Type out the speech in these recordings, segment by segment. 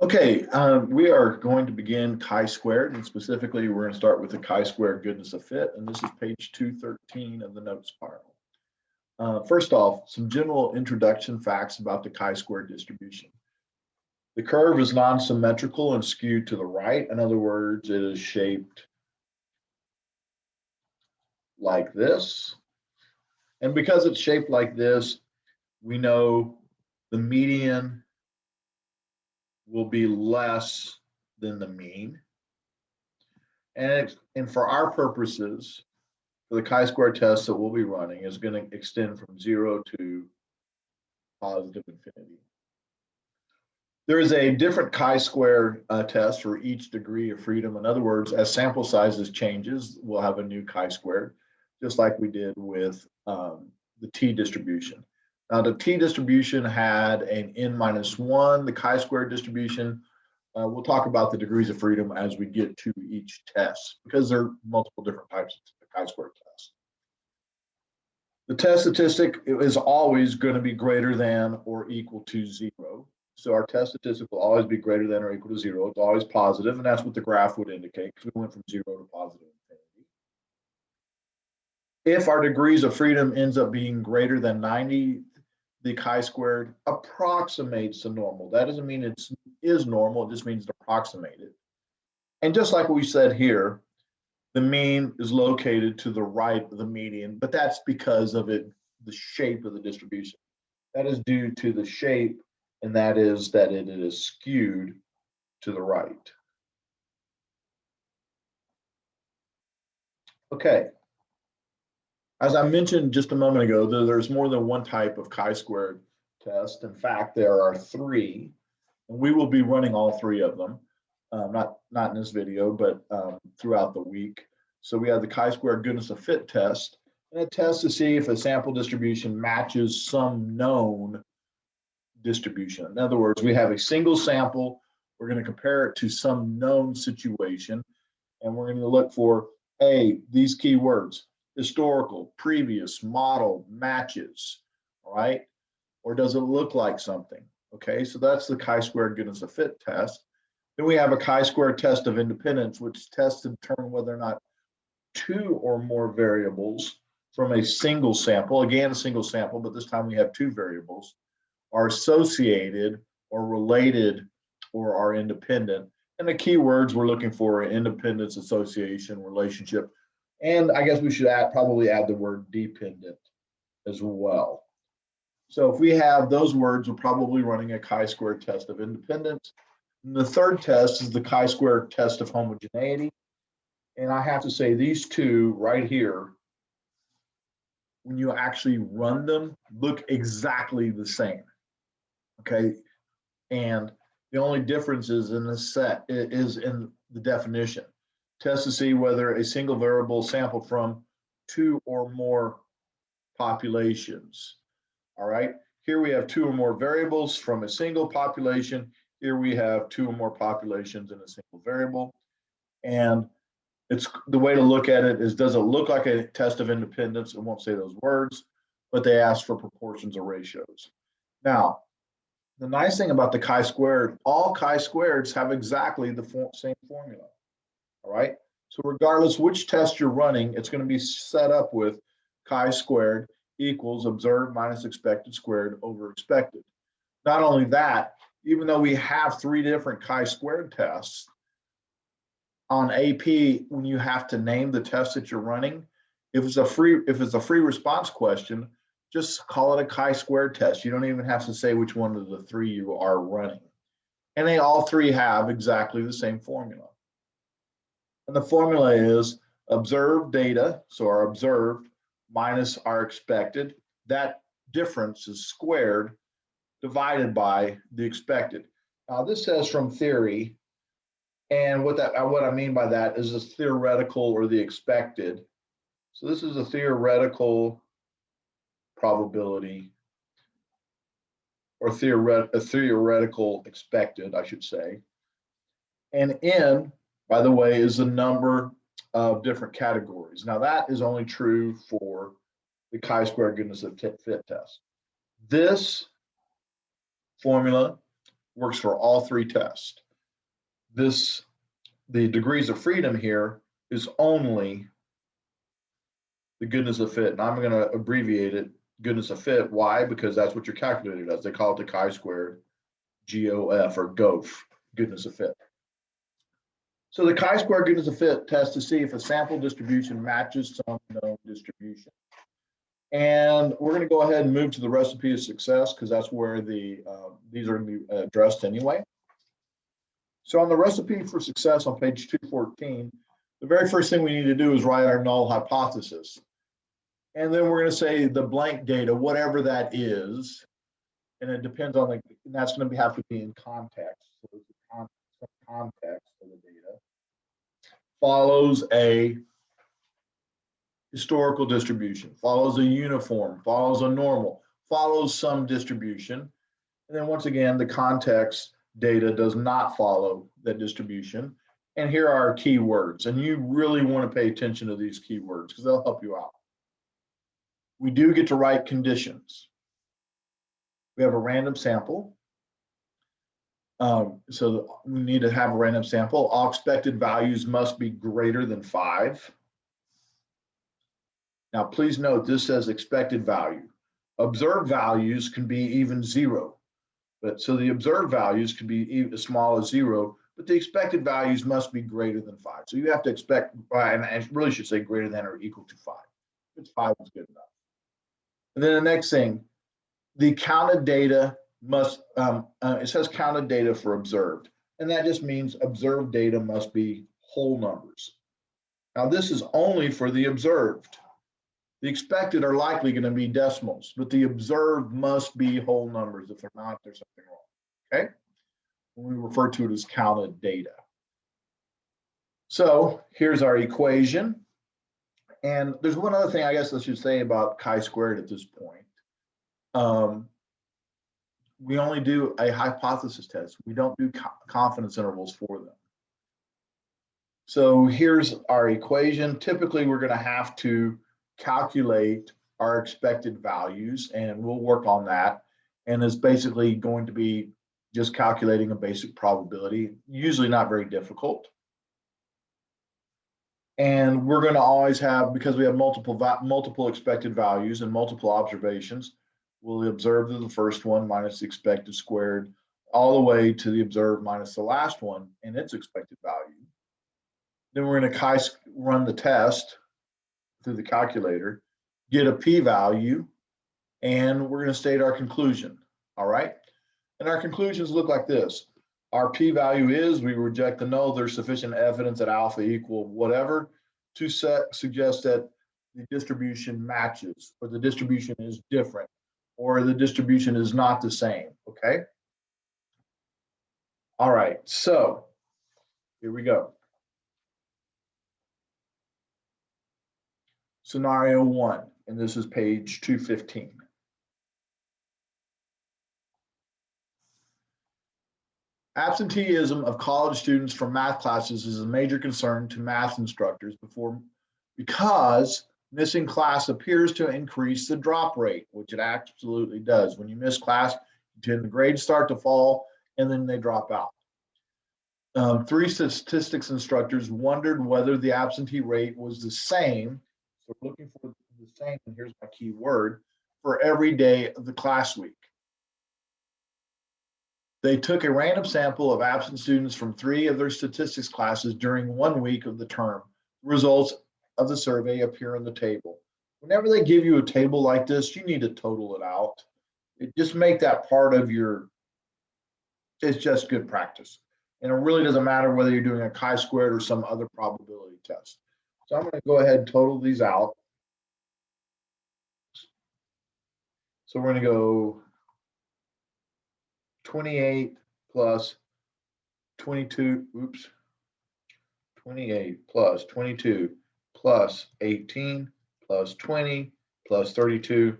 Okay, we are going to begin chi-squared, and specifically, we're going to start with the chi-squared goodness of fit, and this is page 213 of the note spiral. First off, some general introduction facts about the chi-squared distribution. The curve is non-symmetrical and skewed to the right. In other words, it is shaped like this. And because it's shaped like this, we know the median will be less than the mean. And for our purposes, for the chi-square test that we'll be running is going to extend from 0 to positive infinity. There is a different chi-square test for each degree of freedom. In other words, as sample sizes changes, we'll have a new chi-squared, just like we did with the t distribution. Now, the t distribution had an n-1. The chi-square distribution, we'll talk about the degrees of freedom as we get to each test, because there are multiple different types of chi-square tests. The test statistic is always going to be greater than or equal to 0. So our test statistic will always be greater than or equal to 0. It's always positive, and that's what the graph would indicate, because we went from 0 to positive infinity. If our degrees of freedom ends up being greater than 90, the chi-squared approximates the normal. That doesn't mean it is normal, it just means it approximated. And just like we said here, the mean is located to the right of the median, but that's because of the shape of the distribution. That is due to the shape, and that is that it is skewed to the right. Okay. As I mentioned just a moment ago, there's more than one type of chi-squared test. In fact, there are 3, and we will be running all 3 of them, not in this video, but throughout the week. So we have the chi-squared goodness of fit test, and it tests to see if a sample distribution matches some known distribution. In other words, we have a single sample, we're going to compare it to some known situation, and we're going to look for these keywords: historical, previous, model, matches, all right? Or does it look like something? Okay, so that's the chi-squared goodness of fit test. Then we have a chi-squared test of independence, which tests to determine whether or not 2 or more variables from a single sample, again, a single sample, but this time we have 2 variables, are associated or related or are independent. And the keywords we're looking for are independence, association, relationship, and I guess we should probably add the word dependent as well. So if we have those words, we're probably running a chi-squared test of independence. And the third test is the chi-squared test of homogeneity. And I have to say, these 2 right here, when you actually run them, look exactly the same. Okay, and the only difference is in the set is in the definition. Test to see whether a single variable sampled from 2 or more populations. All right, here we have 2 or more variables from a single population. Here we have 2 or more populations in a single variable. And it's the way to look at it is, does it look like a test of independence? It won't say those words, but they ask for proportions or ratios. Now, the nice thing about the chi-squared, all chi-squareds have exactly the same formula, all right? So regardless which test you're running, it's going to be set up with chi-squared equals observed minus expected squared over expected. Not only that, even though we have 3 different chi-squared tests, on AP, when you have to name the test that you're running, if it's a free response question, just call it a chi-squared test. You don't even have to say which one of the 3 you are running. And they all 3 have exactly the same formula. And the formula is observed data, so our observed minus our expected. That difference is squared divided by the expected. Now this says from theory, and what I mean by that is the theoretical or the expected. So this is a theoretical probability, or a theoretical expected, I should say. And n, by the way, is the number of different categories. Now that is only true for the chi-square goodness of fit test. This formula works for all three tests. The degrees of freedom here is only the goodness of fit. And I'm going to abbreviate it, goodness of fit. Why? Because that's what your calculator does. They call it the chi-squared GOF or GOF, goodness of fit. So the chi-square goodness of fit test to see if a sample distribution matches some known distribution. And we're going to go ahead and move to the recipe of success because that's where these are going to be addressed anyway. So on the recipe for success on page 214, the very first thing we need to do is write our null hypothesis. And then we're going to say the blank data, whatever that is, and it depends on and that's going to have to be in context. So the context of the data follows a historical distribution, follows a uniform, follows a normal, follows some distribution. And then once again, the context data does not follow that distribution. And here are our keywords. And you really want to pay attention to these keywords because they'll help you out. We do get to write conditions. We have a random sample. So we need to have a random sample. All expected values must be greater than 5. Now, please note this says expected value. Observed values can be even 0. But so the observed values could be as small as 0, but the expected values must be greater than 5. So you have to expect, and I really should say greater than or equal to 5. If it's 5, it's good enough. And then the next thing, the counted data must, it says counted data for observed. And that just means observed data must be whole numbers. Now this is only for the observed. The expected are likely going to be decimals, but the observed must be whole numbers. If they're not, there's something wrong, okay? We refer to it as counted data. So here's our equation. And there's one other thing I guess I should say about chi-squared at this point. We only do a hypothesis test. We don't do confidence intervals for them. So here's our equation. Typically, we're going to have to calculate our expected values, and we'll work on that. And it's basically going to be just calculating a basic probability, usually not very difficult. And we're going to always have, because we have multiple expected values and multiple observations, we'll observe the first one minus the expected squared, all the way to the observed minus the last one and its expected value. Then we're going to run the test through the calculator, get a p-value, and we're going to state our conclusion. All right. And our conclusions look like this. Our p-value is, we reject the null, there's sufficient evidence that alpha equal whatever to suggest that the distribution matches, or the distribution is different, or the distribution is not the same, okay? All right, so here we go. Scenario 1, and this is page 215. Absenteeism of college students from math classes is a major concern to math instructors because missing class appears to increase the drop rate, which it absolutely does. When you miss class, the grades start to fall and then they drop out. 3 statistics instructors wondered whether the absentee rate was the same. So we're looking for the same, and here's my key word, for every day of the class week. They took a random sample of absent students from 3 of their statistics classes during 1 week of the term. The results of the survey appear in the table. Whenever they give you a table like this, you need to total it out. Just make that part of your, it's just good practice. And it really doesn't matter whether you're doing a chi-squared or some other probability test. So I'm going to go ahead and total these out. So we're going to go 28 plus 22, 28 plus 22 plus 18 plus 20 plus 32,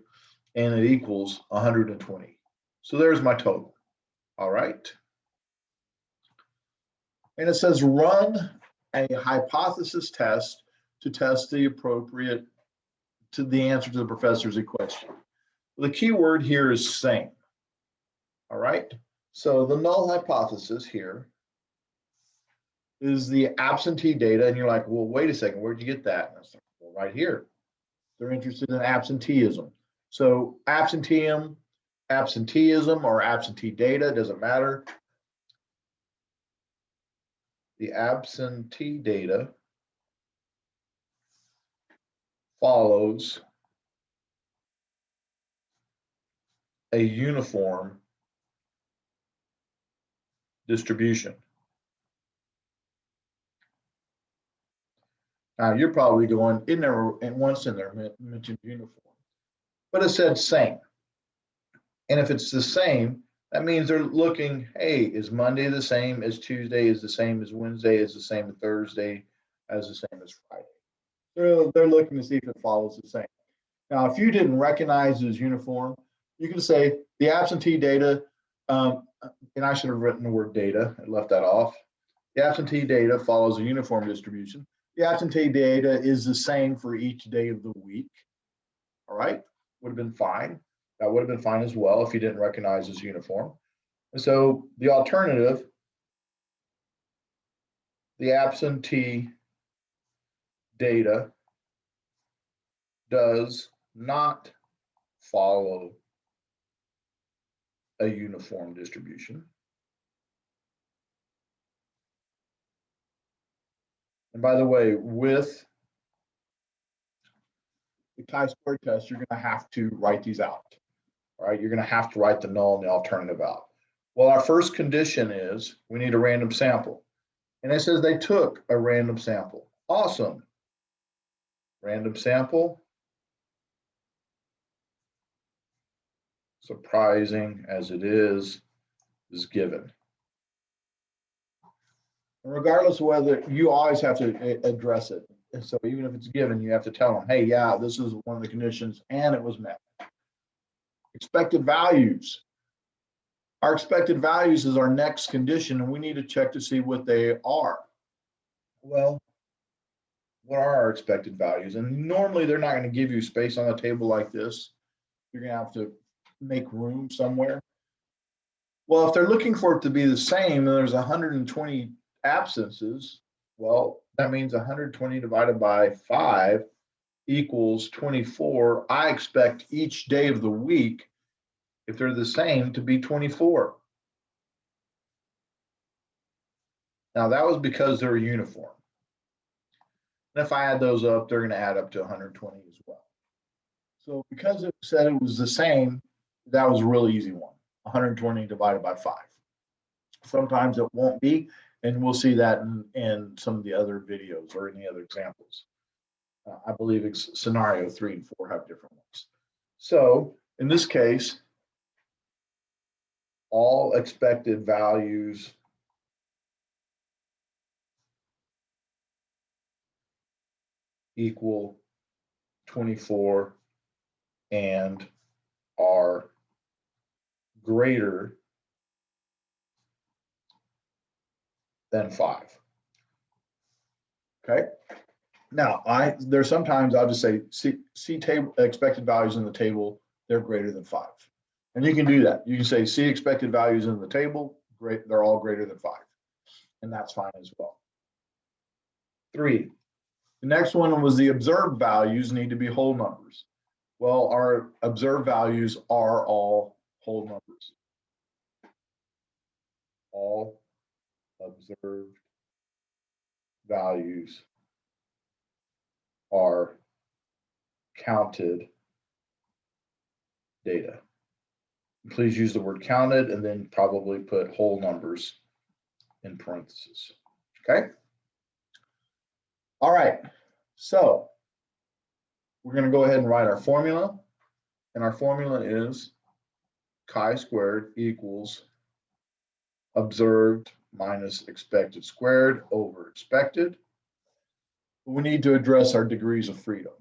and it equals 120. So there's my total. All right. And it says run a hypothesis test to test the appropriate to the answer to the professor's question. The key word here is same. All right. So the null hypothesis here is the absentee data. And you're like, well, wait a second, where'd you get that? And I was like, well, right here. They're interested in absenteeism. So absenteeism or absentee data, doesn't matter. The absentee data follows a uniform distribution. Now you're probably going, in there, and once in there mentioned uniform, but it said same. And if it's the same, that means they're looking, hey, is Monday the same as Tuesday, is the same as Wednesday, is the same as Thursday, as the same as Friday. They're looking to see if it follows the same. Now, if you didn't recognize it as uniform, you can say the absentee data, and I should have written the word data, I left that off. The absentee data follows a uniform distribution. The absentee data is the same for each day of the week. All right, would have been fine. That would have been fine as well if you didn't recognize as uniform. And so the alternative, the absentee data does not follow a uniform distribution. And by the way, with the chi-square test, you're going to have to write these out. All right, you're going to have to write the null and the alternative out. Well, our first condition is we need a random sample. And it says they took a random sample. Awesome. Random sample. Surprising as it is given. And regardless of whether, you always have to address it. And so even if it's given, you have to tell them, hey, yeah, this is one of the conditions and it was met. Expected values. Our expected values is our next condition, and we need to check to see what they are. Well, what are our expected values? And normally they're not going to give you space on a table like this. You're going to have to make room somewhere. Well, if they're looking for it to be the same and there's 120 absences, well, that means 120 divided by 5 equals 24. I expect each day of the week, if they're the same, to be 24. Now, that was because they're uniform. And if I add those up, they're going to add up to 120 as well. So because it said it was the same, that was a really easy one, 120 divided by 5. Sometimes it won't be, and we'll see that in some of the other videos or any other examples. I believe it's scenario 3 and 4 have different ones. So in this case, all expected values equal 24 and are greater than 5. Okay. Now, there's sometimes I'll just say see table expected values in the table, they're greater than 5. And you can do that. You can say see expected values in the table, great, they're all greater than 5. And that's fine as well. 3. The next one was the observed values need to be whole numbers. Well, our observed values are all whole numbers. All observed values are counted data. Please use the word counted and then probably put whole numbers in parentheses. Okay. All right. So we're going to go ahead and write our formula. And our formula is chi-squared equals observed minus expected squared over expected. We need to address our degrees of freedom.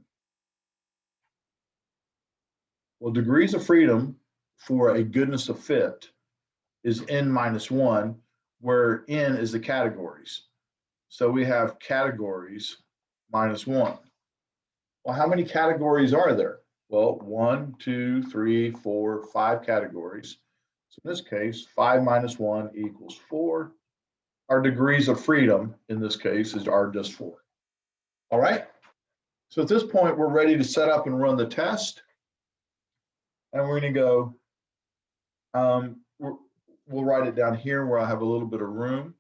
Well, degrees of freedom for a goodness of fit is n minus 1, where n is the categories. So we have categories minus 1. Well, how many categories are there? Well, 1, 2, 3, 4, 5 categories. So in this case, 5 minus 1 equals 4. Our degrees of freedom in this case are just 4. All right. So at this point, we're ready to set up and run the test. And we're going to go, we'll write it down here where I have a little bit of room.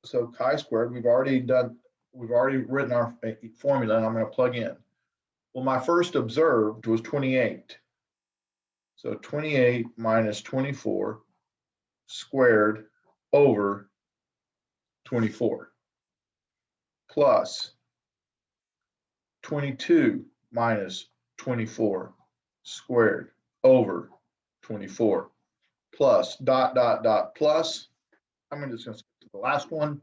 So chi-squared, we've already written our formula, and I'm going to plug in. Well, my first observed was 28. So 28 minus 24 squared over 24 plus 22 minus 24 squared over 24 plus dot, dot, dot, plus. I'm just going to skip to the last one.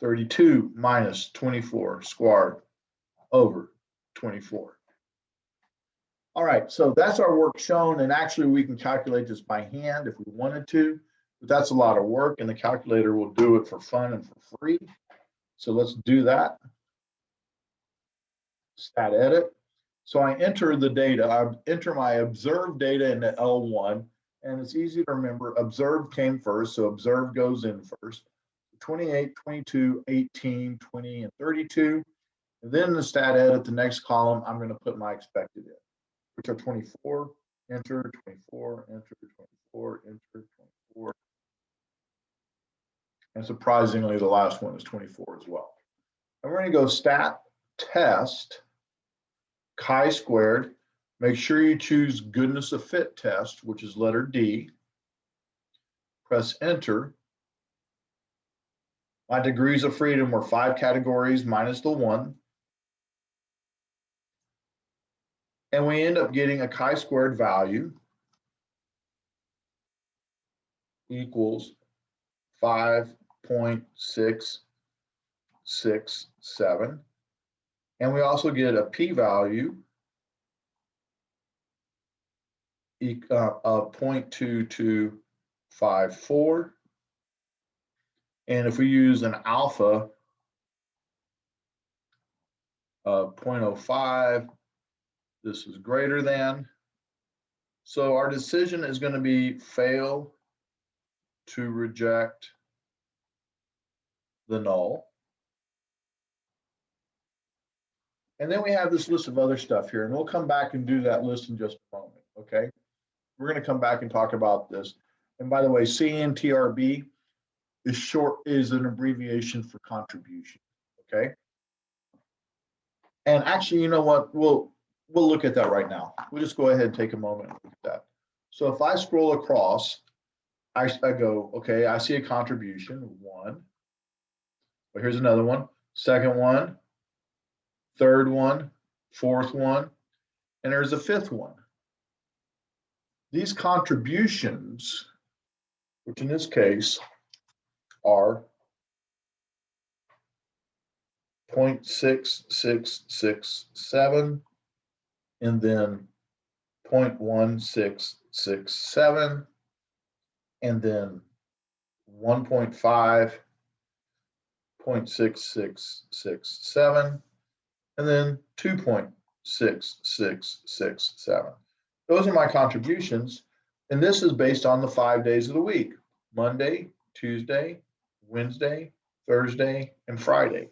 32 minus 24 squared over 24. All right, so that's our work shown, and actually we can calculate this by hand if we wanted to, but that's a lot of work, and the calculator will do it for fun and for free. So let's do that. Stat edit. So I enter the data. I enter my observed data into L1, and it's easy to remember. Observed came first, so observed goes in first. 28, 22, 18, 20, and 32. And then the stat edit, the next column, I'm going to put my expected in, which are 24, enter, 24, enter, 24, enter, 24. And surprisingly, the last one is 24 as well. And we're going to go stat test chi-squared. Make sure you choose goodness of fit test, which is letter D. Press enter. My degrees of freedom were 5 categories minus the 1. And we end up getting a chi-squared value equals 5.667. And we also get a p-value of 0.2254. And if we use an alpha of 0.05, this is greater than. So our decision is going to be fail to reject the null. And then we have this list of other stuff here, and we'll come back and do that list in just a moment, okay? We're going to come back and talk about this. And by the way, CNTRB is an abbreviation for contribution, okay? And actually, you know what? We'll look at that right now. We'll just go ahead and take a moment and look at that. So if I scroll across, I go, okay, I see a contribution, 1. But here's another one, second one, third one, fourth one, and there's a 5th one. These contributions, which in this case are 0.6667 and then 0.1667 and then 1.5, 0.6667 and then 2.6667. Those are my contributions, and this is based on the 5 days of the week: Monday, Tuesday, Wednesday, Thursday, and Friday.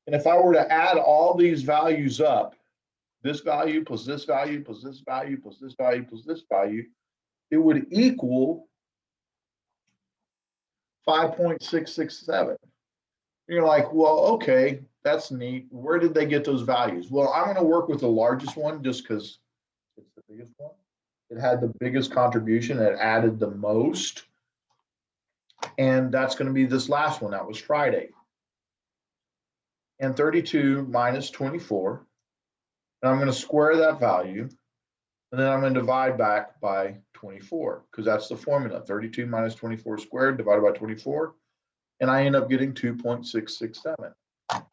And if I were to add all these values up, this value plus this value plus this value plus this value plus this value, it would equal 5.667. You're like, well, okay, that's neat. Where did they get those values? Well, I'm going to work with the largest one just because it's the biggest one. It had the biggest contribution. It added the most. And that's going to be this last one. That was Friday. And 32 minus 24. And I'm going to square that value. And then I'm going to divide back by 24, because that's the formula. 32 minus 24 squared divided by 24. And I end up getting 2.667.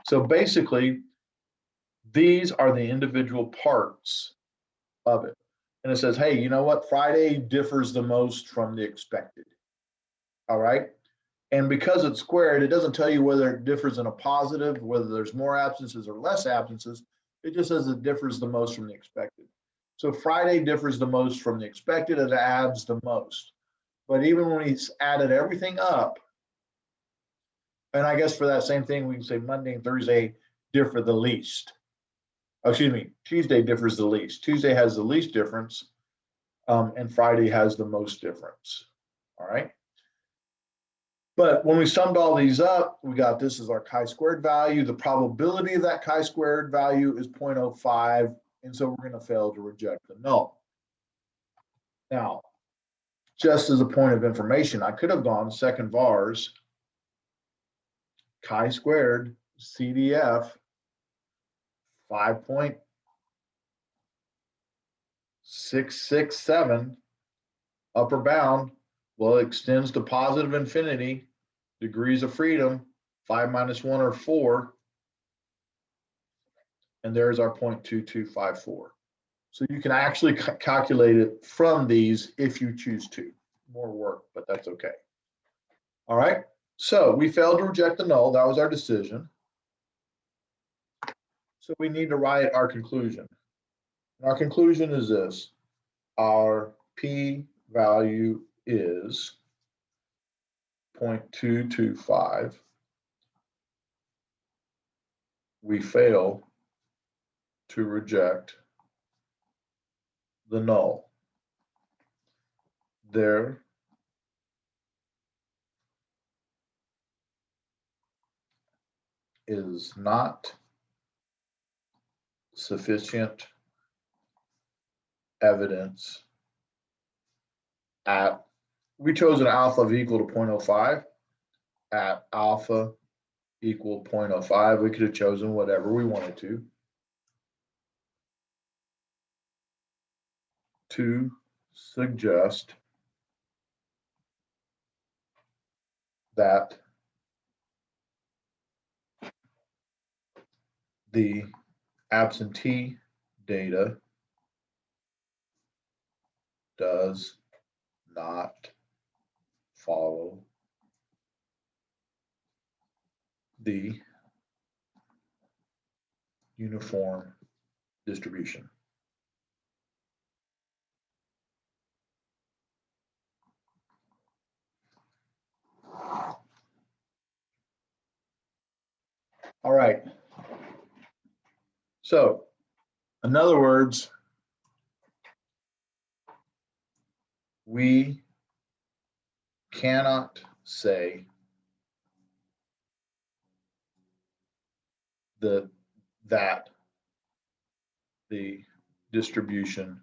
So basically, these are the individual parts of it. And it says, hey, you know what? Friday differs the most from the expected. All right. And because it's squared, it doesn't tell you whether it differs in a positive, whether there's more absences or less absences. It just says it differs the most from the expected. So Friday differs the most from the expected, it adds the most. But even when he's added everything up, and I guess for that same thing, we can say Monday and Thursday differ the least. Oh, excuse me, Tuesday differs the least. Tuesday has the least difference, and Friday has the most difference. All right. But when we summed all these up, we got this is our chi-squared value. The probability of that chi-squared value is 0.05, and so we're going to fail to reject the null. Now, just as a point of information, I could have gone second vars, chi-squared, CDF, 5.667, upper bound, well, it extends to positive infinity, degrees of freedom, 5 minus 1 or 4, and there's our 0.2254. So you can actually calculate it from these if you choose to. More work, but that's okay. All right, so we failed to reject the null. That was our decision. So we need to write our conclusion. And our conclusion is this. Our p value is 0.225. We fail to reject the null. There is not sufficient evidence at, we chose an alpha of equal to 0.05. At alpha equal 0.05, we could have chosen whatever we wanted to suggest that the absentee data does not follow the uniform distribution. All right. So, in other words, we cannot say that the distribution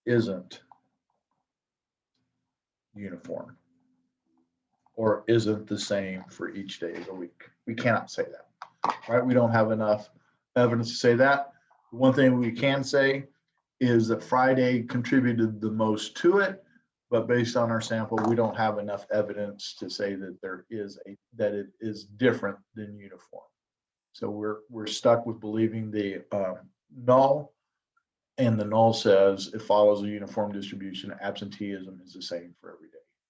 isn't uniform or isn't the same for each day of the week. We cannot say that, right? We don't have enough evidence to say that. One thing we can say is that Friday contributed the most to it, but based on our sample, we don't have enough evidence to say that that it is different than uniform. So we're stuck with believing the null, and the null says it follows a uniform distribution. Absenteeism is the same for every day.